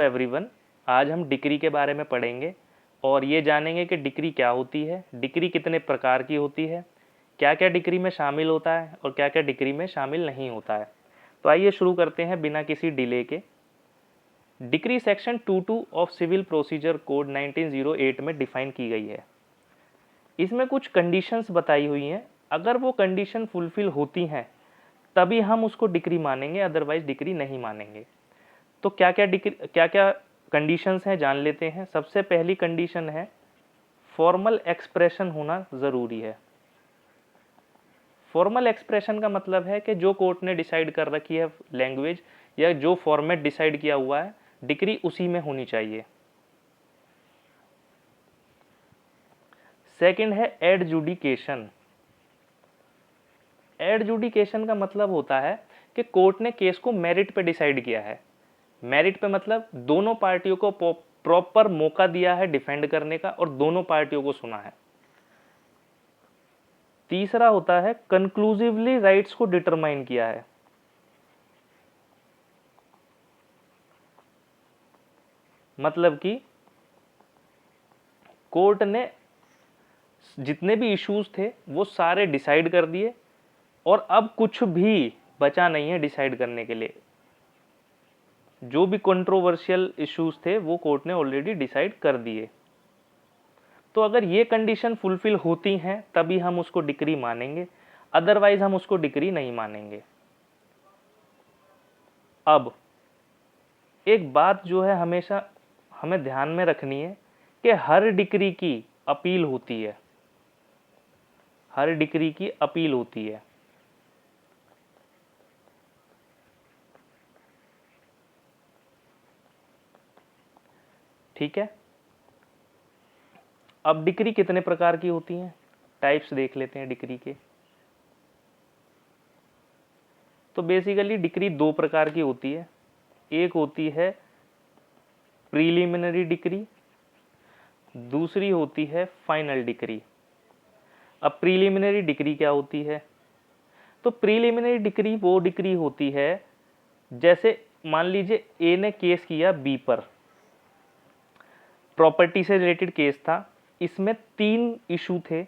Everyone, आज हम decree के बारे में पढ़ेंगे और ये जानेंगे कि डिक्री क्या होती है, डिक्री कितने प्रकार की होती है, क्या क्या डिक्री में शामिल होता है और क्या क्या डिक्री में शामिल नहीं होता है। तो आइए शुरू करते हैं बिना किसी डिले के। Decree section 22 of civil procedure code 1908 में डिफाइन की गई है। इसमें कुछ कंडीशंस बताई हुई हैं, अगर वो कंडीशन फुलफिल होती हैं तभी हम उसको डिक्री मानेंगे, अदरवाइज डिक्री नहीं मानेंगे। तो क्या क्या कंडीशंस हैं जान लेते हैं। सबसे पहली कंडीशन है फॉर्मल एक्सप्रेशन होना ज़रूरी है। फॉर्मल एक्सप्रेशन का मतलब है कि जो कोर्ट ने डिसाइड कर रखी है लैंग्वेज या जो फॉर्मेट डिसाइड किया हुआ है, डिक्री उसी में होनी चाहिए। सेकंड है एडजुडिकेशन। एडजुडिकेशन का मतलब होता है कि कोर्ट ने केस को मेरिट पे डिसाइड किया है। मेरिट पे मतलब दोनों पार्टियों को प्रॉपर मौका दिया है डिफेंड करने का और दोनों पार्टियों को सुना है। तीसरा होता है कंक्लूसिवली राइट्स को डिटरमाइन किया है। मतलब कि कोर्ट ने जितने भी इश्यूज थे वो सारे डिसाइड कर दिए और अब कुछ भी बचा नहीं है डिसाइड करने के लिए। जो भी कंट्रोवर्शियल इश्यूज थे वो कोर्ट ने ऑलरेडी डिसाइड कर दिए। तो अगर ये कंडीशन फुलफिल होती हैं तभी हम उसको डिक्री मानेंगे, अदरवाइज हम उसको डिक्री नहीं मानेंगे। अब एक बात जो है हमेशा हमें ध्यान में रखनी है कि हर डिक्री की अपील होती है। हर डिक्री की अपील होती है। ठीक है। अब डिक्री कितने प्रकार की होती हैं, टाइप्स देख लेते हैं डिक्री के। तो बेसिकली डिक्री दो प्रकार की होती है। एक होती है प्रीलिमिनरी डिक्री, दूसरी होती है फाइनल डिक्री। अब प्रीलिमिनरी डिक्री क्या होती है? तो प्रीलिमिनरी डिक्री वो डिक्री होती है, जैसे मान लीजिए ए ने केस किया बी पर, प्रॉपर्टी से रिलेटेड केस था। इसमें 3 इशू थे।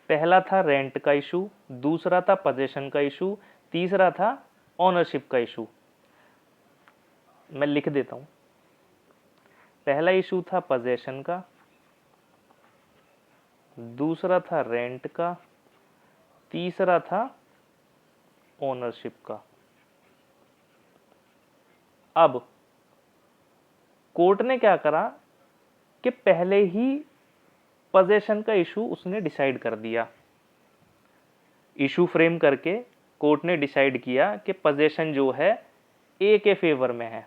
पहला था रेंट का इशू, दूसरा था पोजेशन का इशू, तीसरा था ओनरशिप का इशू। मैं लिख देता हूं। पहला इशू था पोजेशन का, दूसरा था रेंट का, तीसरा था ओनरशिप का। अब कोर्ट ने क्या करा कि पहले ही पोजेशन का इशू उसने डिसाइड कर दिया। इशू फ्रेम करके कोर्ट ने डिसाइड किया कि पोजेशन जो है ए के फेवर में है।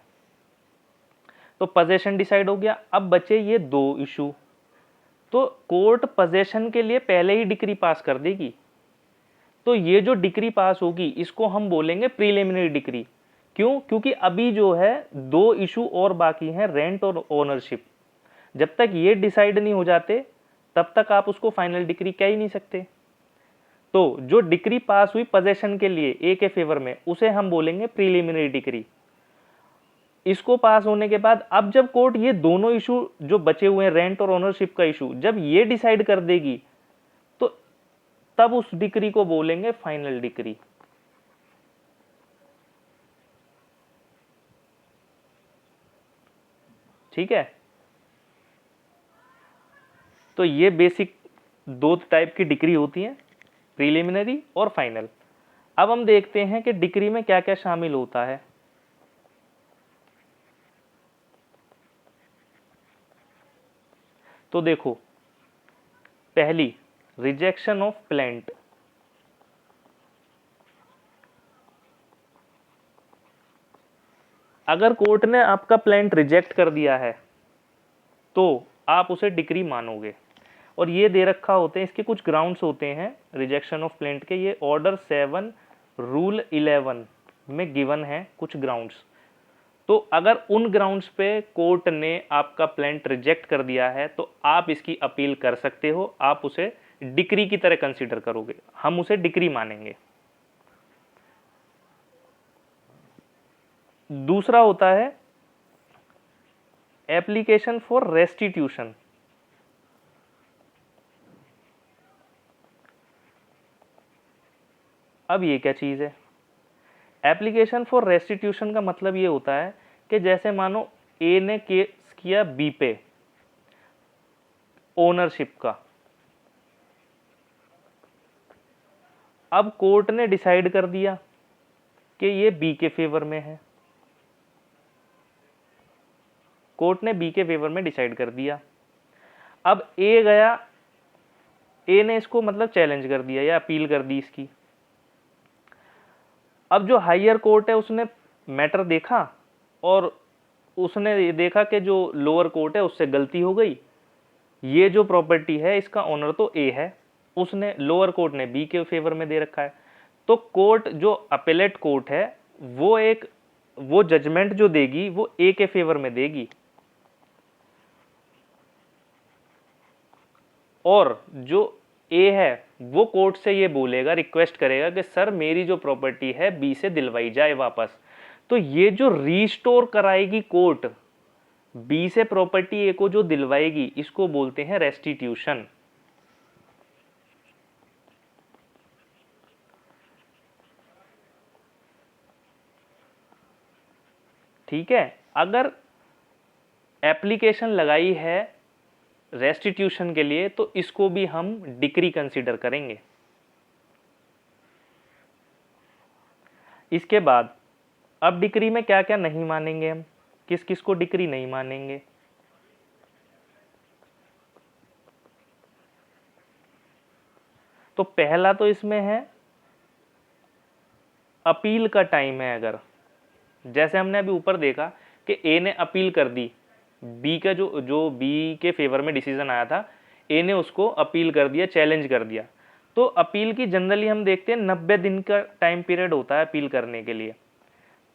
तो पोजेशन डिसाइड हो गया। अब बचे ये 2 इशू। तो कोर्ट पोजेशन के लिए पहले ही डिक्री पास कर देगी। तो ये जो डिक्री पास होगी इसको हम बोलेंगे प्रीलिमिनरी डिक्री। क्यों? क्योंकि अभी जो है 2 इशू और बाकी हैं, रेंट और ओनरशिप। जब तक ये डिसाइड नहीं हो जाते तब तक आप उसको फाइनल डिक्री कह ही नहीं सकते। तो जो डिक्री पास हुई पोजेशन के लिए ए के फेवर में, उसे हम बोलेंगे प्रीलिमिनरी डिक्री। इसको पास होने के बाद अब जब कोर्ट ये दोनों इशू जो बचे हुए हैं, रेंट और ओनरशिप का इशू, जब ये डिसाइड कर देगी तो तब उस डिक्री को बोलेंगे फाइनल डिक्री। ठीक है। तो ये बेसिक 2 टाइप की डिक्री होती हैं, प्रीलिमिनरी और फाइनल। अब हम देखते हैं कि डिक्री में क्या क्या शामिल होता है। तो देखो, पहली रिजेक्शन ऑफ प्लेंट। अगर कोर्ट ने आपका प्लेंट रिजेक्ट कर दिया है तो आप उसे डिक्री मानोगे। और ये दे रखा होते हैं, इसके कुछ ग्राउंड्स होते हैं रिजेक्शन ऑफ प्लेंट के। ये ऑर्डर 7 रूल 11 में गिवन है कुछ ग्राउंड्स। तो अगर उन ग्राउंड्स पे कोर्ट ने आपका प्लेंट रिजेक्ट कर दिया है तो आप इसकी अपील कर सकते हो। आप उसे डिक्री की तरह कंसीडर करोगे, हम उसे डिक्री मानेंगे। दूसरा होता है एप्लीकेशन फॉर रेस्टिट्यूशन। अब ये क्या चीज है? एप्लीकेशन फॉर रेस्टिट्यूशन का मतलब ये होता है कि जैसे मानो ए ने केस किया बी पे ओनरशिप का, अब कोर्ट ने डिसाइड कर दिया कि ये बी के फेवर में है, कोर्ट ने बी के फेवर में डिसाइड कर दिया। अब ए गया, ए ने इसको मतलब चैलेंज कर दिया या अपील कर दी इसकी। अब जो हायर कोर्ट है उसने मैटर देखा और उसने ये देखा कि जो लोअर कोर्ट है उससे गलती हो गई, ये जो प्रॉपर्टी है इसका ओनर तो ए है, उसने लोअर कोर्ट ने बी के फेवर में दे रखा है। तो कोर्ट जो अपीलेट कोर्ट है वो जजमेंट जो देगी वो ए के फेवर में देगी, और जो ए है वो कोर्ट से ये बोलेगा, रिक्वेस्ट करेगा कि सर मेरी जो प्रॉपर्टी है बी से दिलवाई जाए वापस। तो ये जो रीस्टोर कराएगी कोर्ट बी से प्रॉपर्टी ए को जो दिलवाएगी, इसको बोलते हैं रेस्टिट्यूशन। ठीक है, अगर एप्लीकेशन लगाई है रेस्टिट्यूशन के लिए तो इसको भी हम डिक्री कंसीडर करेंगे। इसके बाद अब डिक्री में क्या क्या नहीं मानेंगे हम, किस किस को डिक्री नहीं मानेंगे? तो पहला तो इसमें है अपील का टाइम है। अगर जैसे हमने अभी ऊपर देखा कि ए ने अपील कर दी, बी का जो बी के फेवर में डिसीजन आया था, ए ने उसको अपील कर दिया, चैलेंज कर दिया। तो अपील की जनरली हम देखते हैं 90 दिन का टाइम पीरियड होता है अपील करने के लिए।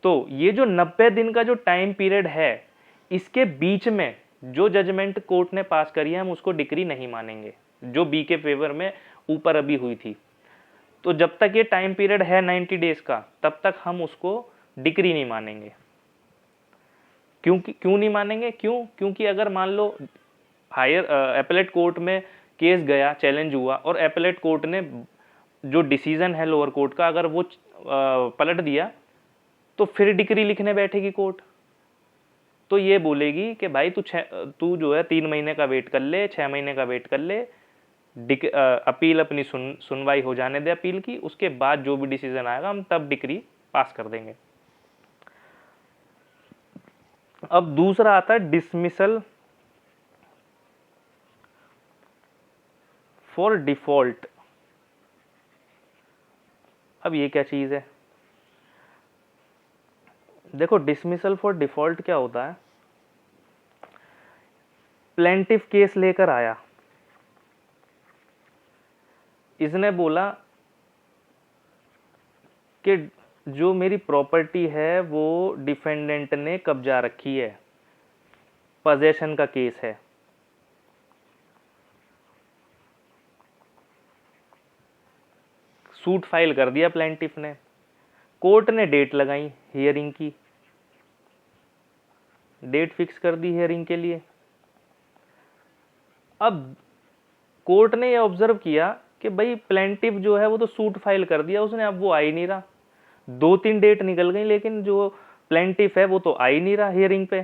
तो ये जो 90 दिन का जो टाइम पीरियड है, इसके बीच में जो जजमेंट कोर्ट ने पास करी है हम उसको डिक्री नहीं मानेंगे, जो बी के फेवर में ऊपर अभी हुई थी। तो जब तक ये टाइम पीरियड है 90 डेज का, तब तक हम उसको डिक्री नहीं मानेंगे। क्यों नहीं मानेंगे? क्योंकि अगर मान लो हायर एपेलेट कोर्ट में केस गया, चैलेंज हुआ, और एपेलेट कोर्ट ने जो डिसीजन है लोअर कोर्ट का अगर वो पलट दिया, तो फिर डिक्री लिखने बैठेगी कोर्ट। तो ये बोलेगी कि भाई तू जो है 3 महीने का वेट कर ले, 6 महीने का वेट कर ले, अपील अपनी सुनवाई हो जाने दे अपील की, उसके बाद जो भी डिसीजन आएगा हम तब डिक्री पास कर देंगे। अब दूसरा आता है डिसमिसल फॉर डिफॉल्ट। अब ये क्या चीज है? देखो, डिसमिसल फॉर डिफॉल्ट क्या होता है? प्लेंटिफ केस लेकर आया, इसने बोला कि जो मेरी प्रॉपर्टी है वो डिफेंडेंट ने कब्जा रखी है, पजेशन का केस है। सूट फाइल कर दिया प्लेंटिफ ने, कोर्ट ने डेट लगाई हियरिंग की, डेट फिक्स कर दी हियरिंग के लिए। अब कोर्ट ने ये ऑब्जर्व किया कि भाई प्लेंटिफ जो है वो तो सूट फाइल कर दिया उसने, अब वो आ ही नहीं रहा। 2-3 डेट निकल गई लेकिन जो प्लेंटिफ है वो तो आ ही नहीं रहा हियरिंग पे।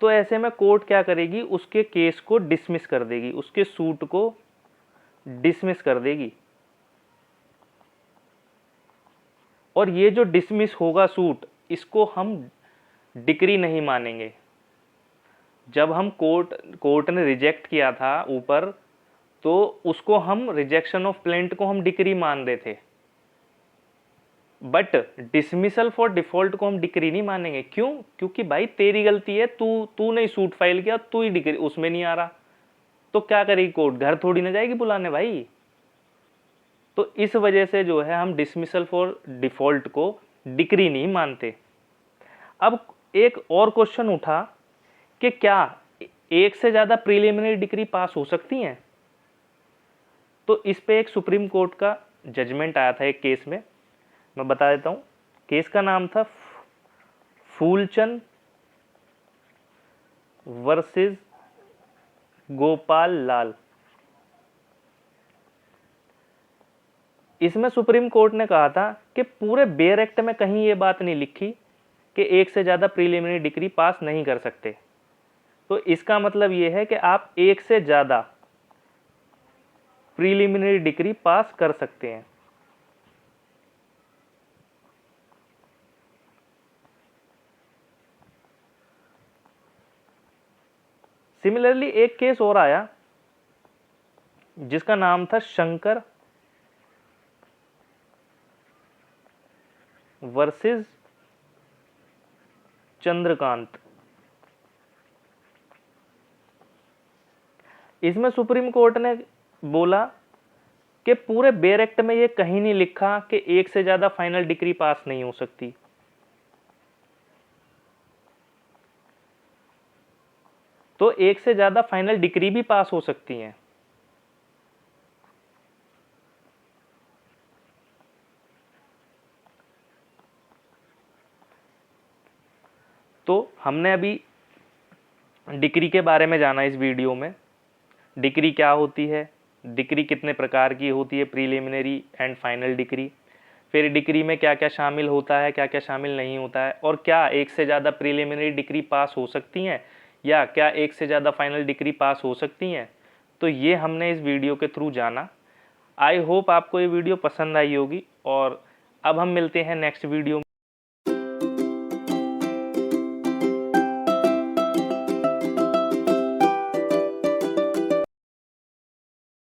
तो ऐसे में कोर्ट क्या करेगी? उसके केस को डिसमिस कर देगी, उसके सूट को डिसमिस कर देगी। और ये जो डिसमिस होगा सूट, इसको हम डिक्री नहीं मानेंगे। जब हम कोर्ट ने रिजेक्ट किया था ऊपर, तो उसको हम रिजेक्शन ऑफ प्लेंट को हम डिक्री मान रहे थे, बट डिसमिसल फॉर डिफॉल्ट को हम डिक्री नहीं मानेंगे। क्यों? क्योंकि भाई तेरी गलती है, तू नहीं सूट फाइल किया, तू ही डिक्री उसमें नहीं आ रहा। तो क्या करेगी कोर्ट? घर थोड़ी ना जाएगी बुलाने भाई। तो इस वजह से जो है हम डिसमिसल फॉर डिफॉल्ट को डिक्री नहीं मानते। अब एक और क्वेश्चन उठा कि क्या एक से ज्यादा प्रीलिमिनरी डिक्री पास हो सकती हैं? तो इस पे एक सुप्रीम कोर्ट का जजमेंट आया था एक केस में, मैं बता देता हूं। केस का नाम था फूलचंद वर्सेस गोपाल लाल। इसमें सुप्रीम कोर्ट ने कहा था कि पूरे बेयर एक्ट में कहीं ये बात नहीं लिखी कि एक से ज़्यादा प्रीलिमिनरी डिग्री पास नहीं कर सकते। तो इसका मतलब ये है कि आप एक से ज़्यादा प्रीलिमिनरी डिग्री पास कर सकते हैं। सिमिलरली एक केस और आया जिसका नाम था शंकर वर्सेस चंद्रकांत। इसमें सुप्रीम कोर्ट ने बोला कि पूरे बेयर एक्ट में ये कहीं नहीं लिखा कि एक से ज्यादा फाइनल डिग्री पास नहीं हो सकती। तो एक से ज्यादा फाइनल डिग्री भी पास हो सकती हैं। तो हमने अभी डिग्री के बारे में जाना इस वीडियो में। डिग्री क्या होती है, डिग्री कितने प्रकार की होती है, प्रीलिमिनरी एंड फाइनल डिग्री, फिर डिग्री में क्या क्या शामिल होता है, क्या क्या शामिल नहीं होता है, और क्या एक से ज़्यादा प्रीलिमिनरी डिग्री पास हो सकती हैं या क्या एक से ज़्यादा फाइनल डिग्री पास हो सकती हैं। तो ये हमने इस वीडियो के थ्रू जाना। आई होप आपको ये वीडियो पसंद आई होगी और अब हम मिलते हैं नेक्स्ट वीडियो में।